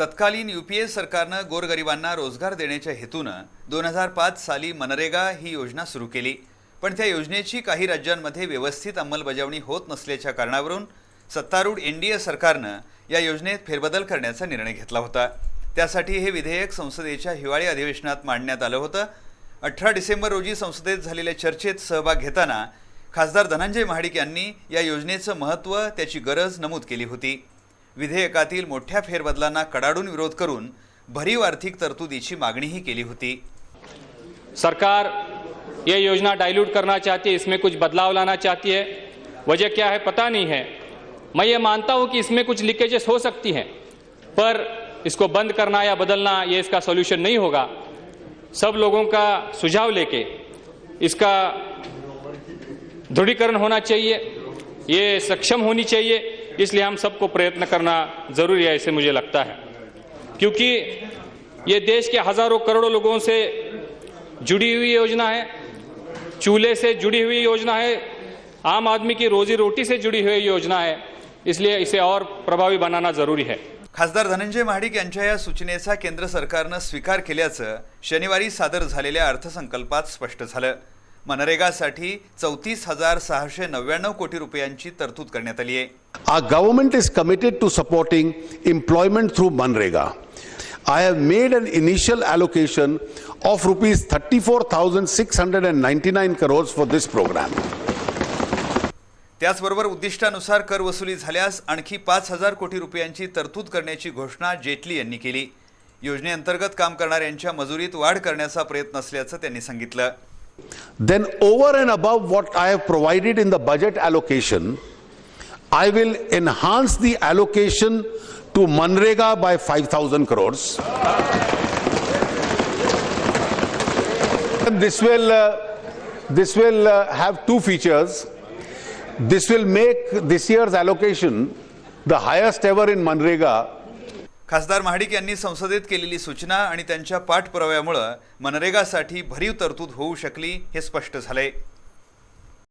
तत्कालीन यूपीए सरकारनं गोरगरिबांना रोजगार देण्याच्या हेतूनं 2005 साली मनरेगा ही योजना सुरू केली। पण त्या योजनेची काही राज्यांमध्ये व्यवस्थित अंमलबजावणी होत नसल्याच्या कारणावरून सत्तारूढ एनडीए सरकारनं या योजनेत फेरबदल करण्याचा निर्णय घेतला होता। त्यासाठी हे विधेयक संसदेच्या हिवाळी अधिवेशनात मांडण्यात आलं होतं। 18 डिसेंबर रोजी संसदेत झालेल्या चर्चेत सहभाग घेताना खासदार धनंजय महाडिक यांनी या योजनेचं महत्त्व, त्याची गरज नमूद केली होती। विधेयकातील मोठ्या फेरबदलांना कडाडून विरोध करून भरीव आर्थिक तरतुदीची मागणीही केली होती। सरकार ये योजना डाइल्यूट करना चाहती है, इसमें कुछ बदलाव लाना चाहती है। वजह क्या है पता नहीं है। मैं ये मानता हूं कि इसमें कुछ लीकेजेस हो सकती हैं, पर इसको बंद करना या बदलना ये इसका सॉल्यूशन नहीं होगा। सब लोगों का सुझाव लेके इसका दृढ़ीकरण होना चाहिए, ये सक्षम होनी चाहिए। इसलिए हम सबको प्रयत्न करना जरूरी है, ऐसे मुझे लगता है, क्योंकि ये देश के हजारों करोड़ों लोगों से जुड़ी हुई योजना है, चूल्हे से जुड़ी हुई योजना है, आम आदमी की रोजी रोटी से जुड़ी हुई योजना है। इसलिए इसे और प्रभावी बनाना जरूरी है। खासदार धनंजय महाडिक यांच्या या सूचनेचा केंद्र सरकारनं स्वीकार केल्याचं शनिवारी सादर झालेल्या अर्थसंकल्पात स्पष्ट झालं। मनरेगासाठी 34,699 कोटी रुपयांची तरतूद करण्यात आली आहे। Our government is committed to supporting employment through Manrega. I have made an initial allocation of rupees 34,699 crores for this program. त्याचबरोबर उद्दिष्टानुसार कर वसुली झाल्यास आणखी 5,000 कोटी रुपयांची तरतूद करण्याची घोषणा जेटली यांनी केली। योजनेअंतर्गत काम करणाऱ्यांच्या मजुरीत वाढ करण्याचा प्रयत्न असल्याचं त्यांनी सांगितलं। Then over and above what I have provided in the budget allocation, I will enhance the allocation to Manrega by 5,000 crores. And this will have two features. This will make this year's allocation the highest ever in Manrega. खासदार महाडिक यांनी संसदेत केलेली सूचना आणि त्यांच्या पाठपुराव्यामुळे मनरेगासाठी भरीव तरतूद होऊ शकली हे स्पष्ट झाले।